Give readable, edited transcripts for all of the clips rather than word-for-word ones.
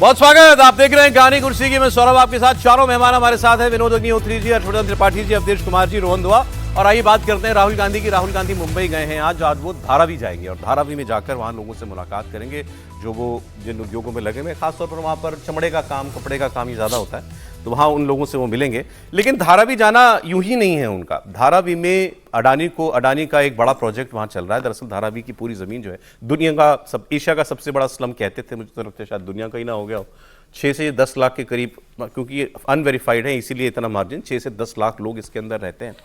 बहुत स्वागत। आप देख रहे हैं कहानी कुर्सी की। मैं सौरभ आपके साथ। चारों मेहमान हमारे साथ हैं, विनोद अग्निहोत्री जी, हर्षवर्धन त्रिपाठी जी, अवधेश कुमार जी, रोहन दुआ। और आइए बात करते हैं राहुल गांधी की। राहुल गांधी मुंबई गए हैं आज वो धारावी जाएंगे और धारावी में जाकर वहां लोगों से मुलाकात करेंगे जो वो जिन उद्योगों में लगे हुए, खासतौर पर वहां पर चमड़े का काम, कपड़े का काम ही ज्यादा होता है, तो वहां उन लोगों से वो मिलेंगे। लेकिन धारावी जाना यूं ही नहीं है उनका। धारावी में अडानी का एक बड़ा प्रोजेक्ट वहां चल रहा है। दरअसल धारावी की पूरी जमीन जो है दुनिया का एशिया का सबसे बड़ा स्लम कहते थे, मुझे तो लगता है शायद दुनिया का ही ना हो गया हो। 6 से 10 लाख के करीब, क्योंकि ये अनवेरीफाइड है इसीलिए इतना मार्जिन, 6 से 10 लाख लोग इसके अंदर रहते हैं।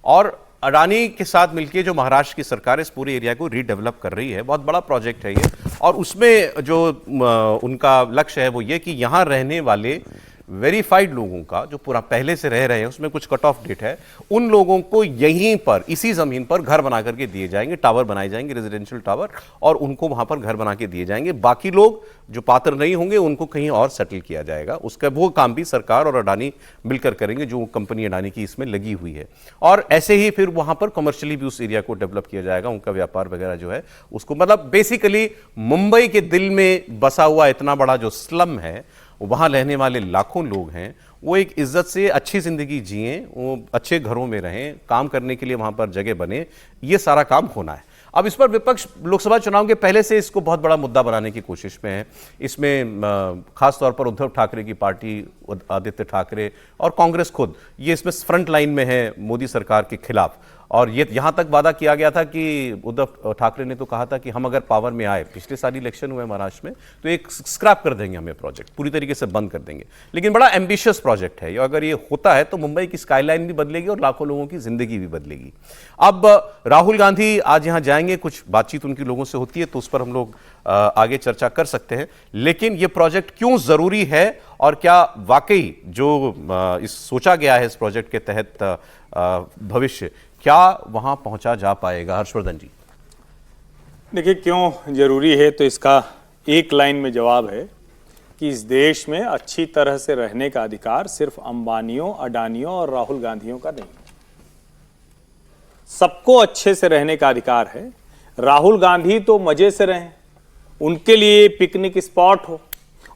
और अडानी के साथ मिलकर जो महाराष्ट्र की सरकार इस पूरे एरिया को रीडेवलप कर रही है, बहुत बड़ा प्रोजेक्ट है ये। और उसमें जो उनका लक्ष्य है वो ये कि यहाँ रहने वाले वेरीफाइड लोगों का जो पूरा पहले से रह रहे हैं, उसमें कुछ कट ऑफ डेट है, उन लोगों को यहीं पर इसी जमीन पर घर बना करके दिए जाएंगे, टावर बनाए जाएंगे, रेजिडेंशियल टावर, और उनको वहां पर घर बना के दिए जाएंगे। बाकी लोग जो पात्र नहीं होंगे उनको कहीं और सेटल किया जाएगा। उसका वो काम भी सरकार और अडानी मिलकर करेंगे, जो कंपनी अडानी की इसमें लगी हुई है। और ऐसे ही फिर वहां पर कमर्शियली भी उस एरिया को डेवलप किया जाएगा, उनका व्यापार वगैरह जो है उसको, मतलब बेसिकली मुंबई के दिल में बसा हुआ इतना बड़ा जो स्लम है, वहाँ रहने वाले लाखों लोग हैं, वो एक इज्जत से अच्छी ज़िंदगी जिएं, वो अच्छे घरों में रहें, काम करने के लिए वहाँ पर जगह बने, ये सारा काम होना है। अब इस पर विपक्ष लोकसभा चुनाव के पहले से इसको बहुत बड़ा मुद्दा बनाने की कोशिश में है। इसमें खास तौर पर उद्धव ठाकरे की पार्टी, आदित्य ठाकरे और कांग्रेस खुद, ये इसमें फ्रंट लाइन में है मोदी सरकार के खिलाफ। और ये यहाँ तक वादा किया गया था कि उद्धव ठाकरे ने तो कहा था कि हम अगर पावर में आए, पिछले साल इलेक्शन हुए महाराष्ट्र में, तो एक स्क्रैप कर देंगे, हमें प्रोजेक्ट पूरी तरीके से बंद कर देंगे। लेकिन बड़ा एम्बिशियस प्रोजेक्ट है, अगर ये होता है तो मुंबई की स्काईलाइन भी बदलेगी और लाखों लोगों की जिंदगी भी बदलेगी। अब राहुल गांधी आज यहाँ जाएंगे, कुछ बातचीत उनकी लोगों से होती है तो उस पर हम लोग आगे चर्चा कर सकते हैं। लेकिन ये प्रोजेक्ट क्यों जरूरी है और क्या वाकई जो इस सोचा गया है इस प्रोजेक्ट के तहत भविष्य, क्या वहां पहुंचा जा पाएगा? हर्षवर्धन जी, देखिए क्यों जरूरी है, तो इसका एक लाइन में जवाब है कि इस देश में अच्छी तरह से रहने का अधिकार सिर्फ अंबानियों, अडानियों और राहुल गांधियों का नहीं, सबको अच्छे से रहने का अधिकार है। राहुल गांधी तो मजे से रहें, उनके लिए पिकनिक स्पॉट हो,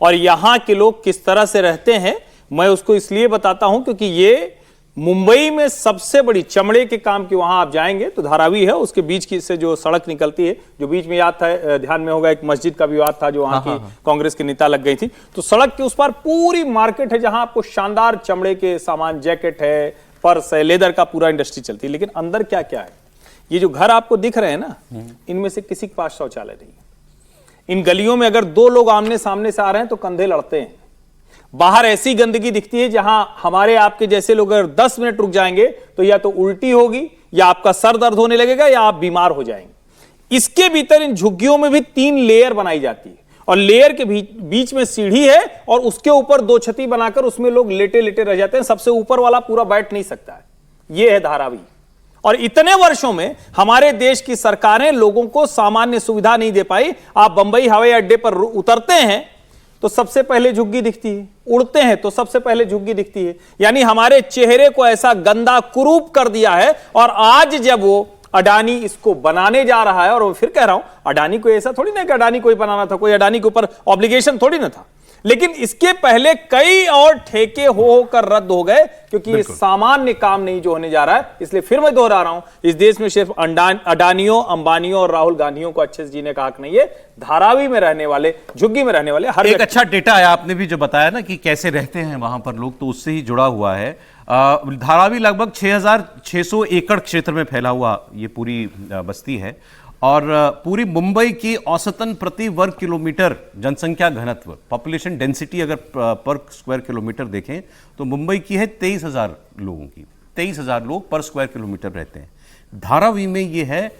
और यहां के लोग किस तरह से रहते हैं मैं उसको इसलिए बताता हूं क्योंकि ये मुंबई में सबसे बड़ी चमड़े के काम की, वहां आप जाएंगे तो धारावी है, उसके बीच की से जो सड़क निकलती है, जो बीच में याद था, ध्यान में होगा, एक मस्जिद का विवाद था जो वहां की कांग्रेस के नेता लग गई थी, तो सड़क के उस पार पूरी मार्केट है जहां आपको शानदार चमड़े के सामान, जैकेट है, पर्स है, लेदर का पूरा इंडस्ट्री चलती है। लेकिन अंदर क्या क्या है, ये जो घर आपको दिख रहे हैं ना, इनमें से किसी के पास शौचालय नहीं है। इन गलियों में अगर 2 लोग आमने सामने से आ रहे हैं तो कंधे लड़ते हैं। बाहर ऐसी गंदगी दिखती है जहां हमारे आपके जैसे लोग अगर 10 मिनट रुक जाएंगे तो या तो उल्टी होगी, या आपका सर दर्द होने लगेगा, या आप बीमार हो जाएंगे। इसके भीतर इन झुग्गियों में भी 3 लेयर बनाई जाती है, और लेयर के बीच में सीढ़ी है, और उसके ऊपर 2 छती बनाकर उसमें लोग लेटे लेटे रह जाते हैं। सबसे ऊपर वाला पूरा बैठ नहीं सकता है। यह है धारावी। और इतने वर्षों में हमारे देश की सरकारें लोगों को सामान्य सुविधा नहीं दे पाई। आप बंबई हवाई अड्डे पर उतरते हैं तो सबसे पहले झुग्गी दिखती है, उड़ते हैं तो सबसे पहले झुग्गी दिखती है। यानी हमारे चेहरे को ऐसा गंदा कुरूप कर दिया है। और आज जब वो अडानी इसको बनाने जा रहा है, और फिर कह रहा हूं, अडानी को ऐसा थोड़ी ना कि अडानी को ही बनाना था, कोई अडानी के ऊपर ऑब्लिगेशन थोड़ी ना था, लेकिन इसके पहले कई और ठेके होकर रद्द हो गए क्योंकि ये सामान्य काम नहीं जो होने जा रहा है। इसलिए फिर मैं दोहरा रहा हूं, इस देश में सिर्फ अडानियों, अंबानियों और राहुल गांधियों को अच्छे से जीने का हक नहीं है। धारावी में रहने वाले, झुग्गी में रहने वाले हर एक अच्छा डेटा है, आपने भी जो बताया ना कि कैसे रहते हैं वहां पर लोग, तो उससे ही जुड़ा हुआ है। धारावी लगभग 6600 एकड़ क्षेत्र में फैला हुआ ये पूरी बस्ती है, और पूरी मुंबई की औसतन प्रति वर्ग किलोमीटर जनसंख्या घनत्व, पॉपुलेशन डेंसिटी अगर पर स्क्वायर किलोमीटर देखें तो मुंबई की है 23,000 लोगों की। 23,000 लोग पर स्क्वायर किलोमीटर रहते हैं। धारावी में ये है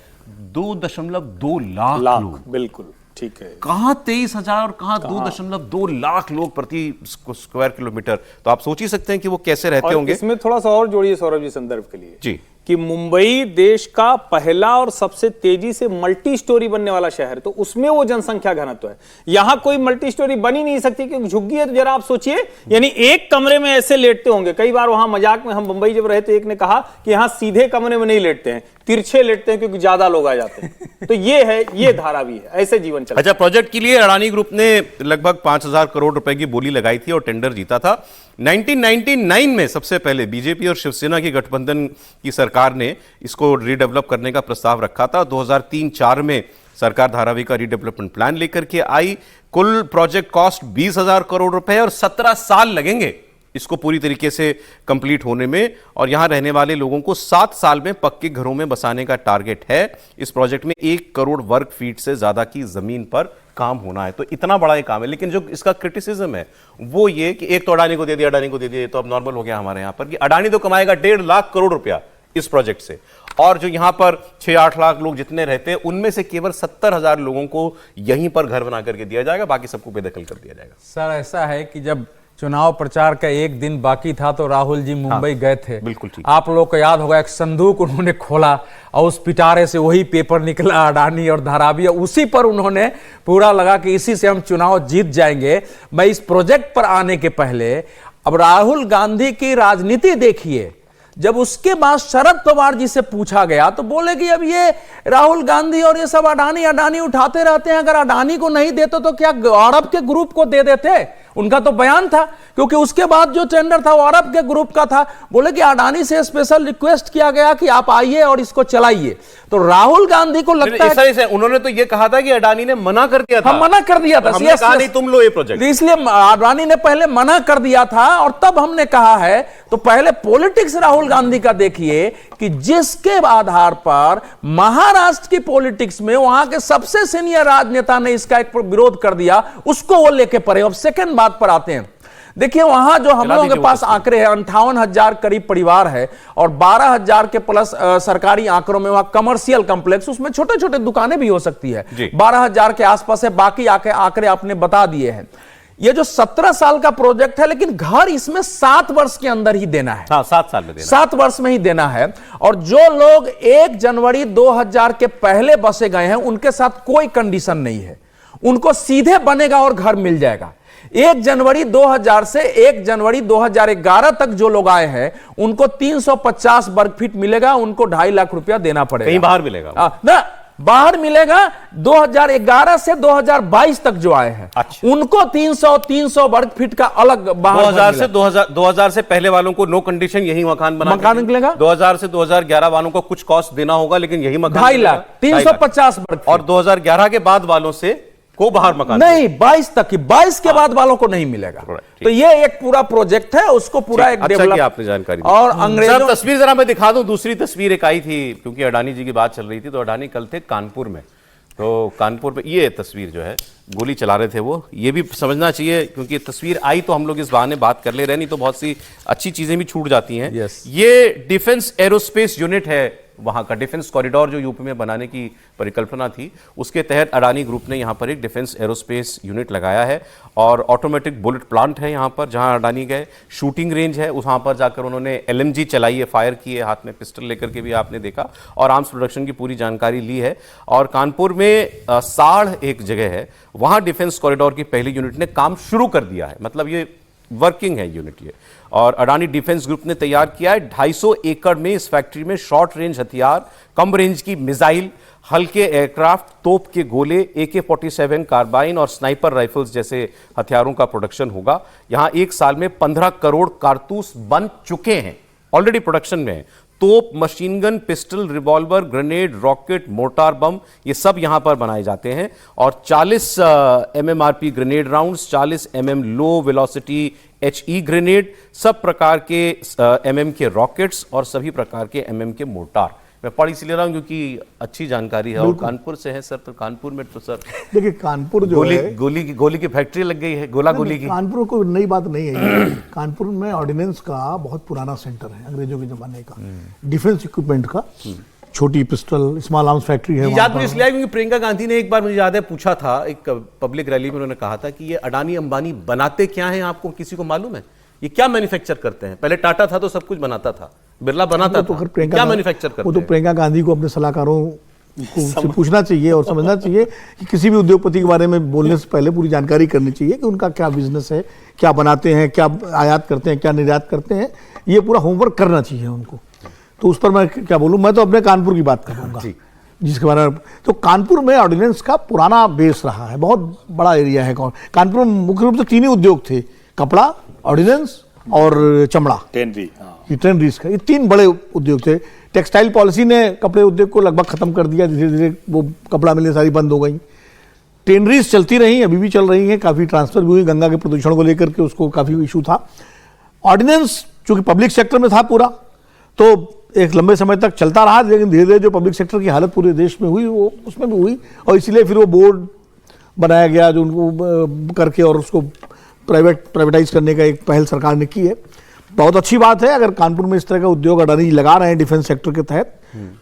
2.2 लाख लोग। बिल्कुल ठीक है। कहां 23,000 और कहां 2.2 लाख लोग प्रति स्क्वायर किलोमीटर, तो आप सोच ही सकते हैं कि वो कैसे रहते होंगे। इसमें थोड़ा सा और जोड़िए सौरभ जी संदर्भ के लिए जी, कि मुंबई देश का पहला और सबसे तेजी से मल्टी स्टोरी बनने वाला शहर, तो उसमें वो जनसंख्या घनत्व है। यहां कोई मल्टी स्टोरी बन ही नहीं सकती क्योंकि झुग्गी है। तो जरा आप सोचिए, यानी एक कमरे में ऐसे लेटते होंगे। कई बार वहां मजाक में, हम मुंबई जब रहे तो एक ने कहा कि यहां सीधे कमरे में नहीं लेटते हैं, तिरछे लेटते हैं क्योंकि ज्यादा लोग आ जाते हैं। तो ये है, ये धारावी है, ऐसे जीवन चलता है। अच्छा, प्रोजेक्ट के लिए अडानी ग्रुप ने लगभग 5,000 करोड़ रुपए की बोली लगाई थी और टेंडर जीता था। 1999 में सबसे पहले बीजेपी और शिवसेना की गठबंधन की सरकार ने इसको रीडेवलप करने का प्रस्ताव रखा था। 2003-4 में सरकार धारावी का रीडेवलपमेंट प्लान लेकर के आई। कुल प्रोजेक्ट कॉस्ट 20,000 करोड़ रुपए और 17 साल लगेंगे इसको पूरी तरीके से कंप्लीट होने में, और यहां रहने वाले लोगों को 7 साल में पक्के घरों में बसाने का टारगेट है। इस प्रोजेक्ट में 1 करोड़ वर्ग फीट से ज्यादा की जमीन पर काम होना है। तो इतना बड़ा ये काम है, लेकिन जो इसका क्रिटिसिज्म है वो ये कि एक तो अडानी को दे दिया, अडानी को दे दिया। तो अब नॉर्मल हो गया हमारे यहां पर कि अडानी तो कमाएगा 1.5 लाख करोड़ रुपया इस प्रोजेक्ट से, और जो यहां पर 6-8 लाख लोग जितने रहते हैं उनमें से केवल 70,000 लोगों को यहीं पर घर बना करके दिया जाएगा, बाकी सबको बेदखल कर दिया जाएगा। सर, ऐसा है कि जब चुनाव प्रचार का एक दिन बाकी था तो राहुल जी मुंबई गए थे। बिल्कुल ठीक। आप लोग को याद होगा, एक संदूक उन्होंने खोला और उस पिटारे से वही पेपर निकला, अडानी और धारावी, उसी पर उन्होंने पूरा लगा कि इसी से हम चुनाव जीत जाएंगे। मैं इस प्रोजेक्ट पर आने के पहले अब राहुल गांधी की राजनीति देखिए। जब उसके बाद शरद पवार जी से पूछा गया तो बोले कि अब ये राहुल गांधी और ये सब अडानी उठाते रहते हैं, अगर अडानी को नहीं देते तो क्या अरब के ग्रुप को दे देते। उनका तो बयान था, क्योंकि उसके बाद जो टेंडर था वो अरब के ग्रुप का था। बोले कि अडानी से स्पेशल रिक्वेस्ट किया गया कि आप आइए और इसको चलाइए। तो राहुल गांधी को लगता है ऐसा उन्होंने तो ये कहा था कि अडानी ने मना कर दिया था। हम मना कर दिया था, हमने कहा नहीं तुम लो ये प्रोजेक्ट, इसलिए अडानी ने पहले मना कर दिया था और तब हमने कहा है। तो पहले पॉलिटिक्स राहुल गांधी का देखिए कि जिसके आधार पर महाराष्ट्र की पॉलिटिक्स में वहां के सबसे सीनियर राजनेता ने इसका एक विरोध कर दिया, उसको वो लेके पड़े। अब सेकंड बात पर आते हैं। देखिए वहां जो हम लोगों के पास आंकड़े हैं, 58,000 करीब परिवार है और 12,000 के प्लस सरकारी आंकड़ों में वहां कमर्शियल कॉम्प्लेक्स, उसमें छोटे छोटे दुकानें भी हो सकती है, 12,000 के आसपास है। बाकी आंकड़े आपने बता दिए हैं। ये जो 17 साल का प्रोजेक्ट है, लेकिन घर इसमें 7 वर्ष के अंदर ही देना है। 7 साल में देना, 7 वर्ष में ही देना है। और जो लोग 1 जनवरी 2000 के पहले बसे गए हैं उनके साथ कोई कंडीशन नहीं है, उनको सीधे बनेगा और घर मिल जाएगा। 1 जनवरी 2000 से 1 जनवरी 2011 तक जो लोग आए हैं उनको 350 वर्ग फीट मिलेगा, उनको 2.5 लाख रुपया देना पड़ेगा। कहीं बाहर मिलेगा ना, बाहर मिलेगा। 2011 से 2022 तक जो आए हैं उनको 300 वर्ग फीट का अलग बाहर। 2000 से पहले वालों को नो कंडीशन यही मकान मिलेगा। 2000 से 2011 वालों को कुछ कॉस्ट देना होगा, लेकिन यही मकान 2.5 लाख 350 वर्ग। और 2011 के बाद वालों से को बाहर मकान नहीं, 22 तक की, 22 के बाद वालों को नहीं मिलेगा। तो ये एक पूरा प्रोजेक्ट है, उसको पूरा एक डेवलप आपने जानकारी दी। और अंग्रेजों तस्वीर जरा मैं दिखा दूं। दूसरी तस्वीर एक आई थी, क्योंकि अडानी जी की बात चल रही थी, तो अडानी कल थे कानपुर में। तो कानपुर में ये तस्वीर जो है, गोली चला रहे थे वो, ये भी समझना चाहिए, क्योंकि तस्वीर आई तो हम लोग इस बहाने बात कर ले रहे, नहीं तो बहुत सी अच्छी चीजें भी छूट जाती हैं। ये डिफेंस एरोस्पेस यूनिट है वहां का। डिफेंस कॉरिडोर जो यूपी में बनाने की परिकल्पना थी, उसके तहत अडानी ग्रुप ने यहां पर एक डिफेंस एरोस्पेस यूनिट लगाया है, और ऑटोमेटिक बुलेट प्लांट है यहां पर जहां अडानी गए। शूटिंग रेंज है, वहां पर जाकर उन्होंने LMG चलाई है, फायर की है, हाथ में पिस्टल लेकर के भी आपने देखा, और आर्म्स प्रोडक्शन की पूरी जानकारी ली है। और कानपुर में साढ़ एक जगह है, वहां डिफेंस कॉरिडोर की पहली यूनिट ने काम शुरू कर दिया है। मतलब ये वर्किंग है यूनिट ये। और अडानी डिफेंस ग्रुप ने तैयार किया है 250 एकड़ में इस फैक्ट्री में शॉर्ट रेंज हथियार, कम रेंज की मिसाइल, हल्के एयरक्राफ्ट, तोप के गोले, AK-47 कार्बाइन और स्नाइपर राइफल्स जैसे हथियारों का प्रोडक्शन होगा। यहां 1 साल में 15 करोड़ कारतूस बन चुके हैं, ऑलरेडी प्रोडक्शन में है। तोप, machine gun, pistol, revolver, grenade, rocket, mortar bomb, ये सब यहां पर बनाए जाते हैं। और 40 MMRP grenade rounds, 40 mm low velocity HE grenade, सब प्रकार के MM के रॉकेट्स और सभी प्रकार के MM के मोर्टार। मैं पढ़ इसलिए रहा हूं क्योंकि अच्छी जानकारी है, और कानपुर से है सर, तो कानपुर में तो सर देखिए कानपुर जो है गोली की फैक्ट्री लग गई है, गोली की। कानपुर कोई नई बात नहीं है। कानपुर में ऑर्डिनेंस का बहुत पुराना सेंटर है, अंग्रेजों के जमाने का, डिफेंस इक्विपमेंट का। छोटी पिस्टल, स्मॉल आर्म्स फैक्ट्री है। याद मुझे इसलिए क्योंकि प्रियंका गांधी ने एक बार, मुझे याद है, पूछा था एक पब्लिक रैली में, उन्होंने कहा था कि ये अडानी अंबानी बनाते क्या हैं, आपको किसी को मालूम है? ये क्या मैन्युफैक्चर करते हैं? पहले टाटा था तो सब कुछ बनाता था, बिरला बनाता तो था, अगर प्रियंका क्या गा- मैन्युफैक्चर करते वो तो हैं? प्रियंका गांधी को अपने सलाहकारों को से पूछना चाहिए और समझना चाहिए कि किसी भी उद्योगपति के बारे में बोलने से पहले पूरी जानकारी करनी चाहिए कि उनका क्या बिजनेस है, क्या बनाते हैं, क्या आयात करते हैं, क्या निर्यात करते हैं, ये पूरा होमवर्क करना चाहिए उनको। तो उस पर मैं क्या बोलूँ, मैं तो अपने कानपुर की बात करूँगा जिसके बारे में। तो कानपुर में ऑर्डिनेंस का पुराना बेस रहा है, बहुत बड़ा एरिया है। कानपुर में मुख्य रूप से 3 ही उद्योग थे, कपड़ा, ऑर्डिनेंस और चमड़ा, टेनरी, ये टेनरीज का, ये 3 बड़े उद्योग थे। टेक्सटाइल पॉलिसी ने कपड़े उद्योग को लगभग खत्म कर दिया, धीरे धीरे वो कपड़ा मिलें सारी बंद हो गई। टेनरीज चलती रही, अभी भी चल रही हैं, काफ़ी ट्रांसफर भी हुई, गंगा के प्रदूषण को लेकर के उसको काफ़ी इशू था। ऑर्डिनेंस चूंकि पब्लिक सेक्टर में था पूरा, तो एक लंबे समय तक चलता रहा, लेकिन धीरे धीरे जो पब्लिक सेक्टर की हालत पूरे देश में हुई वो उसमें भी हुई, और इसीलिए फिर वो बोर्ड बनाया गया जो उनको करके और उसको प्राइवेटाइज करने का एक पहल सरकार ने की है। बहुत अच्छी बात है अगर कानपुर में इस तरह का उद्योग अडानी लगा रहे हैं डिफेंस सेक्टर के तहत,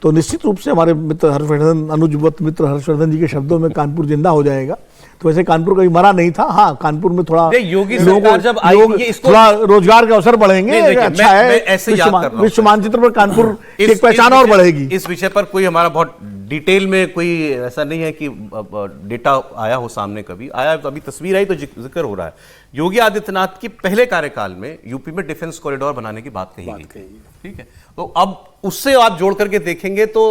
तो निश्चित रूप से हमारे मित्र हर्षवर्धन, अनुजवत मित्र हर्षवर्धन जी के शब्दों में कानपुर जिंदा हो जाएगा। तो वैसे कानपुर कभी मरा नहीं था। हाँ, कानपुर में थोड़ा योगी लोगों सरकार को- जब आई लोग ये इसको थोड़ा रोजगार के अवसर बढ़ेंगे, नहीं, देखिए, अच्छा मैं है। ऐसे याद कर रहा हूं। विश्व मानचित्र पर कानपुर की इस- एक पहचान इस और विषय- बढ़ेगी। इस विषय पर कोई हमारा बहुत डिटेल में कोई ऐसा नहीं है कि डेटा आया हो सामने, कभी आया, अभी तस्वीर आई तो जिक्र हो रहा है। योगी आदित्यनाथ की पहले कार्यकाल में यूपी में डिफेंस कॉरिडोर बनाने की बात कही गई, ठीक है। तो अब उससे आप जोड़ करके देखेंगे तो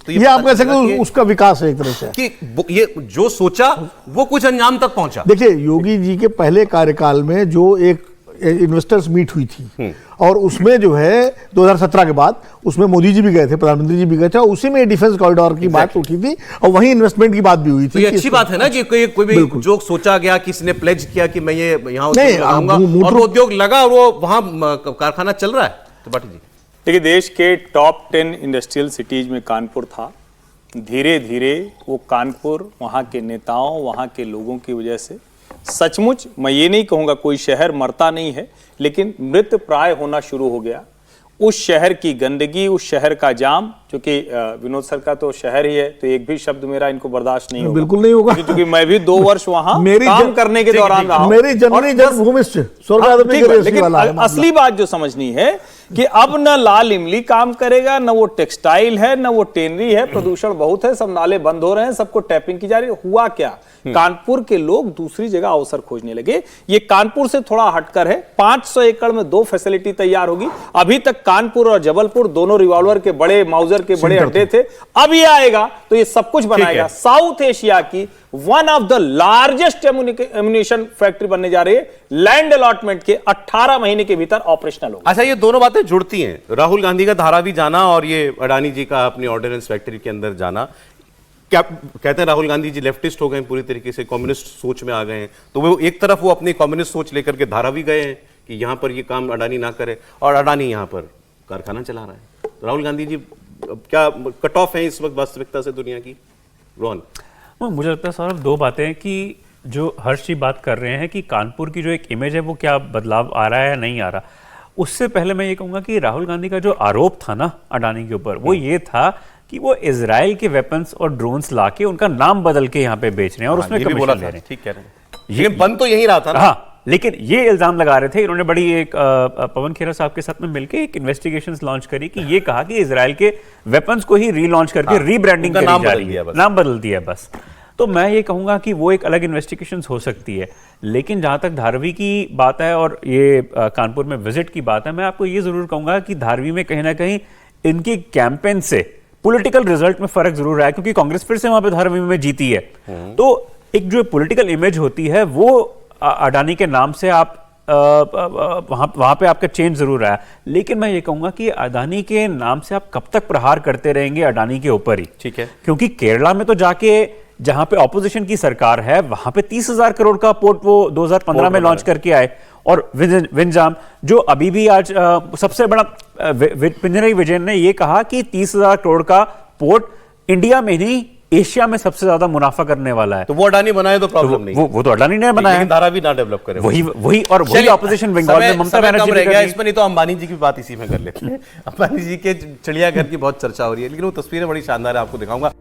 ये आप कह सकते हो उसका विकास है एक तरह से कि ये जो सोचा वो कुछ अंजाम तक पहुंचा। देखिए, योगी जी के पहले कार्यकाल में जो एक इन्वेस्टर्स मीट हुई थी और उसमें जो है 2017 के बाद उसमें मोदी जी भी गए थे, प्रधानमंत्री जी भी गए थे, और उसी में डिफेंस कॉरिडोर की बात उठी थी और वहीं इन्वेस्टमेंट की बात भी हुई तो थी। ये अच्छी बात है ना कि कोई भी जो सोचा गया, किसी ने प्लेज किया कि मैं ये यहाँ उद्योग लगाऊंगा और वो उद्योग लगा और वो वहां कारखाना चल रहा है। तो बाटी जी, देखिए, देश के टॉप 10 इंडस्ट्रियल सिटीज में कानपुर था। धीरे धीरे वो कानपुर वहाँ के नेताओं, वहाँ के लोगों की वजह से सचमुच, मैं ये नहीं कहूँगा कोई शहर मरता नहीं है, लेकिन मृत प्राय होना शुरू हो गया। उस शहर की गंदगी, उस शहर का जाम, क्योंकि विनोद सर का तो शहर ही है, तो एक भी शब्द मेरा इनको बर्दाश्त नहीं होगा। बिल्कुल नहीं होगा, क्योंकि मैं भी 2 वर्ष वहां काम करने के दौरान रहा हूं। मेरी जननी जन्मभूमि से लेकिन असली बात जो समझनी है कि अब न लाल इमली काम करेगा, न वो टेक्सटाइल है, न वो टेनरी है, प्रदूषण बहुत है, सब नाले बंद हो रहे हैं, सबको टैपिंग की जा रही है। हुआ क्या, कानपुर के लोग दूसरी जगह अवसर खोजने लगे। ये कानपुर से थोड़ा हटकर है, 500 एकड़ में 2 फैसिलिटी तैयार होगी। अभी तक कानपुर और जबलपुर दोनों रिवॉल्वर के बड़े, माउजर के बड़े अड्डे थे। अब ये आएगा तो ये सब कुछ बनाएगा। साउथ एशिया की one of the largest ammunition factory बनने जा रही है। लैंड अलॉटमेंट के 18 महीने के भीतर ऑपरेशनल होगा। अच्छा, ये दोनों बातें जुड़ती हैं, राहुल गांधी का धारावी जाना और ये अडानी जी का अपनी ऑर्डिनेंस फैक्ट्री के अंदर जाना। क्या कहते हैं, राहुल गांधी जी लेफ्टिस्ट हो गए पूरी तरीके से, कम्युनिस्ट सोच में आ गए हैं। तो वो एक तरफ वो अपनी कम्युनिस्ट सोच लेकर के धारावी गए हैं कि यहां पर ये काम अडानी ना करे, और अडानी यहां पर कारखाना चला रहा है। तो राहुल गांधी जी क्या कट ऑफ है इस वक्त वास्तविकता से दुनिया की? रोहन, मुझे लगता है सौरभ, 2 बातें कि जो हर्ष जी बात कर रहे हैं कि कानपुर की जो एक इमेज है वो क्या बदलाव आ रहा है या नहीं आ रहा। उससे पहले मैं ये कहूँगा कि राहुल गांधी का जो आरोप था ना अडानी के ऊपर, वो ये था कि वो इजराइल के वेपन्स और ड्रोन्स लाके उनका नाम बदल के यहाँ पे बेच रहे हैं और उसमें कमीशन ले रहे हैं। ठीक कह रहे हैं, ये बंद तो यही रहा था ना। हाँ, लेकिन ये इल्जाम लगा रहे थे इन्होंने, बड़ी एक पवन खेरा साहब के साथ में मिलकर एक इन्वेस्टिगेशंस लॉन्च करी कि ये कहा कि इजराइल के वेपन्स को ही रीलॉन्च करके रीब्रांडिंग करी जा रही है, नाम बदल दिया बस। तो मैं ये कहूंगा कि वो एक अलग इन्वेस्टिगेशंस हो सकती है। लेकिन जहां तक धारवी की बात है और ये कानपुर में विजिट की बात है, मैं आपको ये जरूर कहूंगा कि धारवी में कहीं ना कहीं इनकी कैंपेन से पॉलिटिकल रिजल्ट में फर्क जरूर रहा है, क्योंकि कांग्रेस फिर से वहां पे धारवी में जीती है। तो एक जो पॉलिटिकल इमेज होती है वो अडानी के नाम से आप वहां पे आपका चेंज जरूर आया। लेकिन मैं ये कहूंगा कि अडानी के नाम से आप कब तक प्रहार करते रहेंगे अडानी के ऊपर ही, ठीक है। क्योंकि केरला में तो जाके जहां पे ऑपोजिशन की सरकार है वहां पे 30,000 करोड़ का पोर्ट वो 2015 में लॉन्च करके आए। और विंजाम जो अभी भी आज सबसे बड़ा पिंजरई विजयन ने ये कहा कि 30,000 करोड़ का पोर्ट इंडिया में नहीं एशिया में सबसे ज्यादा मुनाफा करने वाला है। तो वो अडानी बनाए तो प्रॉब्लम नहीं, वो तो अडानी ने बनाया, लेकिन धारावी ना डेवलप करे। वही ऑपोजिशन बंगाल में ममता बनर्जी ने गया इसमें, नहीं तो अंबानी जी की बात इसी में कर लेते हैं। अंबानी जी के चिड़ियाघर की बहुत चर्चा हो रही है, लेकिन वो तस्वीरें बड़ी शानदार है, आपको दिखाऊंगा।